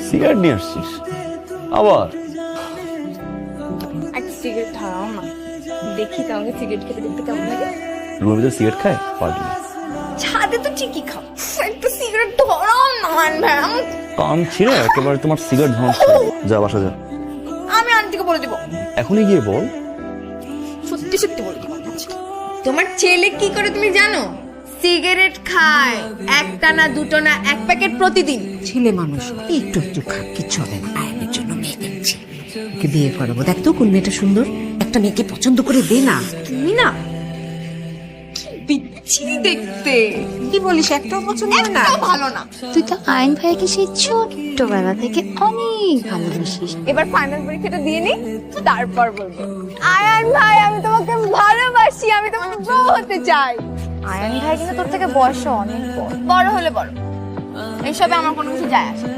Cigarette নিয়ে আসছিস আবার? একটা সিগারেট ধরাও না, দেখি তো আমাকে সিগারেট খেতে দেখতে কেমন লাগে। রুমের ভিতরে সিগারেট খায় পারবি? ছাদে তো ঠিকই খাও, একটা সিগারেট ধরাও না। ম্যাম কান ছিঁড়ে একেবারে তোমার সিগারেট ধ্বংস। যা বাসা যা। আমি আন্টিকে বলে দিব, এখনই গিয়ে বল। সত্যি সত্যি বলে দিব। তোমার ছেলে কি করে তুমি জানো? সিগারেট খায়, একটা না দুটো না, এক প্যাকেট প্রতিদিন। ছেলে মানুষ একটু একটু খাক, কিচ্ছু হবে না। আয়নের জন্য মেয়ে দেখছি, ওকে বিয়ে করাবো। দেখ তো কোন মেয়েটা সুন্দর, একটা মেয়েকে পছন্দ করে দে না। তুমি না কি বিচ্ছিরি দেখতে। কি বলিস, একটাও পছন্দ হয় না? একটাও ভালো না। তুই তো আইন ভাইকে সেই ছোট্টবেলা থেকে অনেক ভালোবাসিস। এবার ফাইনাল পরীক্ষাটা দিয়ে নি, তারপর বলবো আয়ান ভাই আমি তোমাকে ভালোবাসি, আমি তোমার বউ হতে চাই। আয়ান ভাই কিন্তু তোর থেকে বয়সে অনেক বড়, বড় হলে বড়, এইসবে আমার কোনো কিছু যায় আসে না।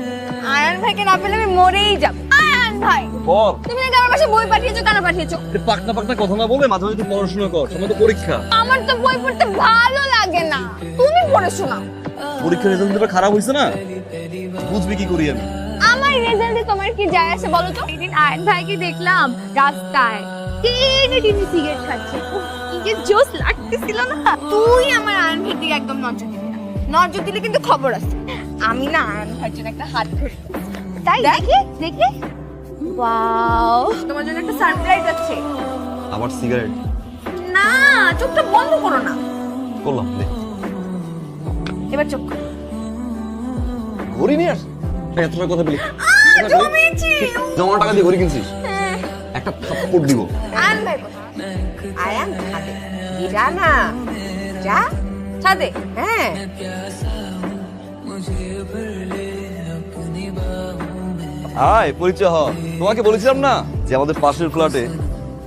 আয়ান ভাইকে না পেলে আমি মরেই যাব। আয়ান ভাই বল। তুমি নাকি আমার পাশে বই পাঠিয়েছো, কেন পাঠিয়েছো? পাকনা পাকনা কথা না বলে মাঝে মাঝে তুই পড়াশোনা কর, সময় তো পরীক্ষা। আমার তো বই পড়তে ভালো লাগে না, তুমি পড়ে শোনাও। পরীক্ষার রেজাল্ট খারাপ হয়েছে না, বুঝবি কি করি আমি? আমার রেজাল্টে তোমার কি যায় আসে বলো তো? সেদিন আয়ন ভাইকে দেখলাম রাস্তায় টেনে টেনে সিগারেট খাচ্ছে। উফ, কি যে জোস লাগতেছিল না। তুই আমার আয়ন ভাইয়ের দিকে একদম নজর দিবি না, নজর দিলে কিন্তু খবর আছে। আমি না আয়ন ভাইয়ের জন্য একটা হাত ধরি। তাই দেখে দেখে ওয়াও, তোমার জন্য একটা সারপ্রাইজ আছে। আবার সিগারেট না, চোখটা বন্ধ করো না, করলাম। দে এবার চোখ খোলো। ঘড়ি নিয়ে আস। এত টাকা কথা বলি, জমেছি। জমা টাকা দিয়ে ঘড়ি কিনছিস? একটা থাপ্পড় দিব। আয়ন ভাই কোথায়? আয়ান ছাদে। যা না, যা ছাদে। হ্যাঁ হাই, পরিচয় হ। তোমাকে বলেছিলাম না যে আমাদের পাশের ফ্ল্যাটে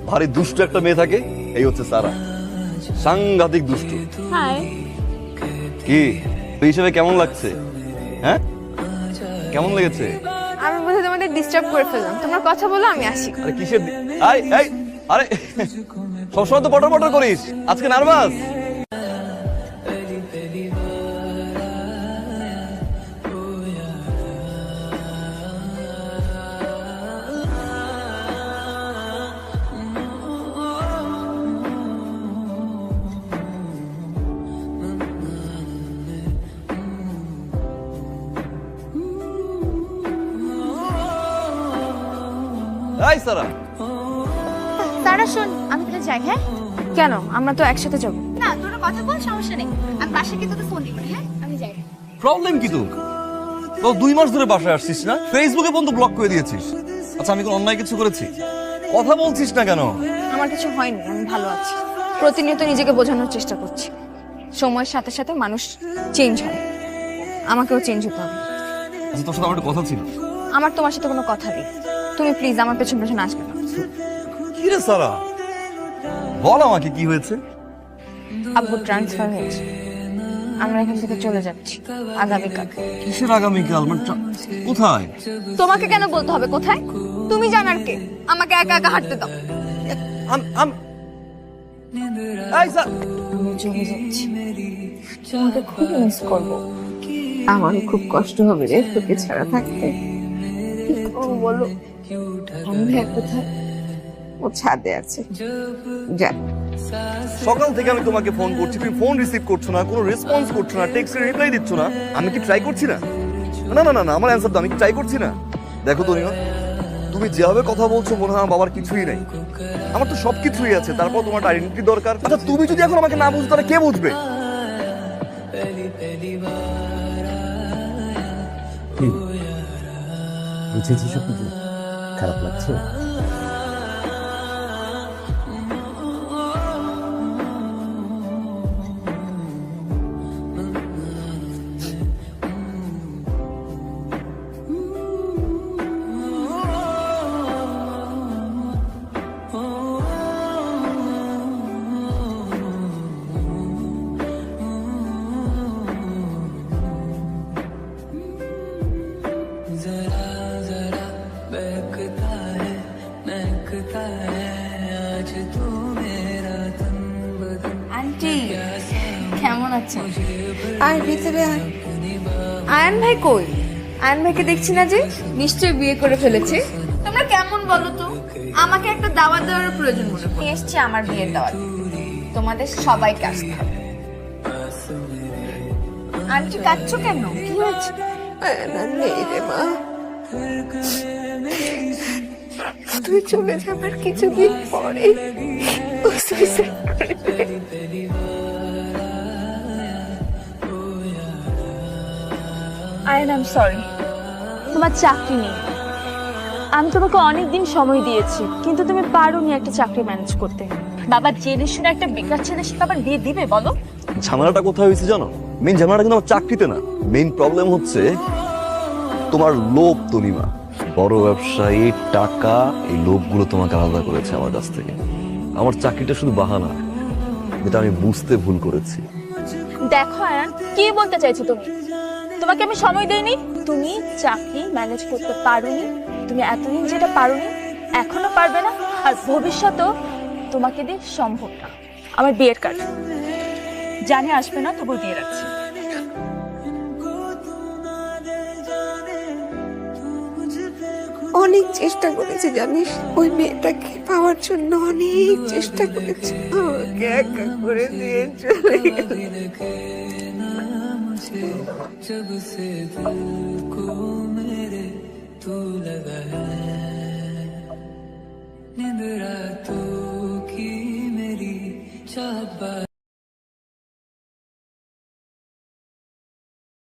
ভারী দুষ্ট একটা মেয়ে থাকে, এই হচ্ছে সারা। সাংঘাতিক দুষ্ট। হাই। কি এই হিসেবে কেমন লাগছে? হ্যাঁ, কেমন লেগেছে? আমি বোধহয় তোমাদের ডিস্টার্ব করে ফেললাম, তোমরা কথা বলো, আমি আসি। আরে কিসের আই এই আরে সবসময় তো পটর পটর করিস, আজকে নার্ভাস? এই সারা, তারা শোন, আমি তাহলে যাই। হ্যাঁ কেন? আমরা তো একসাথে যাবো। না, তোরা কথা বল, সমস্যা নেই। আমি বাসা কিন্তু তোকে ফোন দিব। হ্যাঁ আমি যাই। প্রবলেম কি তোর? তো 2 মাস ধরে বাসায় আসছিস না, ফেসবুকে পর্যন্ত ব্লক করে দিয়েছিস। আচ্ছা, আমি কোনো অন্যায় কিছু করেছি? কথা বলছিস না কেন? আমার কিছু হয়নি, আমি ভালো আছি। প্রতিনিয়ত নিজেকে বোঝানোর চেষ্টা করছি, সময়ের সাথে সাথে মানুষ চেঞ্জ হয়, আমাকেও চেঞ্জ হতে হবে। আচ্ছা, তোর সাথে আমার একটা কথা ছিল। আমার তোমার সাথে কোনো কথা নেই, তুমি প্লিজ আমার পেছন পেছন আসবে না। কি রে সারা, বল আমাকে কি হয়েছে? আব্বু ট্রান্সফার হয়েছে, আমরা এখান থেকে চলে যাচ্ছি আগামীকাল। কিসের আগামীকাল? মানে কোথায়? তোমাকে কেন বলতে হবে কোথায়? তুমি জানার কে? আমাকে একা একা হাঁটতে দাও। এই স্যার, আমি চলে যাচ্ছি, তোমাকে খুব মিস করবো। আমারও খুব কষ্ট হবে রে তোকে ছাড়া থাকতে। ও বলো, আমি ভাই কোথায়? ও ছাদে আছে, যা। সকাল থেকে আমি তোমাকে ফোন করছি, তুমি ফোন রিসিভ করছো না, কোনো রেসপন্স করছো না, টেক্সটের রিপ্লাই দিচ্ছ না। আমি কি ট্রাই করছি না? না না না না, আমার অ্যান্সার দাও, আমি কি ট্রাই করছি না? দেখো তো নিমা, তুমি যেভাবে কথা বলছো মনে হয় আমার বাবার কিছুই নাই। আমার তো সবকিছুই আছে, তারপর তোমার আইডেন্টিটি দরকার। আচ্ছা, তুমি যদি এখন আমাকে না বুঝো তাহলে কে বুঝবে? বুঝেছি সব কিছু, খারাপ লাগছে? আন্টি কেমন আছেন? আর ভিতরে আয়। আয়ান ভাই কই? আয়ন ভাইকে দেখছি না যে, নিশ্চয়ই বিয়ে করে ফেলেছে। তোমরা কেমন বলো তো? আমাকে একটা দাওয়াত দেওয়ার প্রয়োজন মনে হয়। এসছি আমার বিয়ের দাওয়াত, তোমাদের সবাইকে আসতে হবে। আন্টি কাঁদছো কেন? কি হয়েছে? নেই রে মা, তুই চলে যাবার কিছুদিন পরে ও suicide করে ফেলে। আয়ন আই এম সরি, তোমার চাকরি নেই। আমি তোমাকে অনেক দিন সময় দিয়েছি, কিন্তু তুমি পারোনি একটা চাকরি ম্যানেজ করতে। বাবা জেনে শুনে একটা বেকার ছেলে সে আবার বিয়ে দিবে বলো? ঝামেলাটা কোথায় হয়েছে জানো? মেইন ঝামেলাটা কিন্তু আমার চাকরিতে না, মেইন প্রবলেম হচ্ছে তোমার লোভ। তনিমা, বড় ব্যবসায়ী, টাকা, এই লোভগুলো তোমাকে আলাদা করেছে আমার কাছ থেকে। আমার চাকরিটা শুধু বাহানা, যেটা আমি বুঝতে ভুল করেছি। দেখো আয়ান, কি বলতে চাইছো তুমি? তোমাকে আমি সময় দেইনি, তুমি চাকরি ম্যানেজ করতে পারোনি। তুমি এতদিন যেটা পারোনি এখনো পারবে না, আর ভবিষ্যতেও তোমাকে দিয়ে সম্ভব না। আমার বিয়ের কার্ড জানি আসবে না, তবু দিয়ে রাখছি। অনেক চেষ্টা করেছি জানিস, ওই মেয়েটাকে পাওয়ার জন্য অনেক চেষ্টা করেছি। আমাকে একা করে দিয়ে চলে গেল। जब से दिल को मेरे तू लगा है, नींद रातों की मेरी चाहत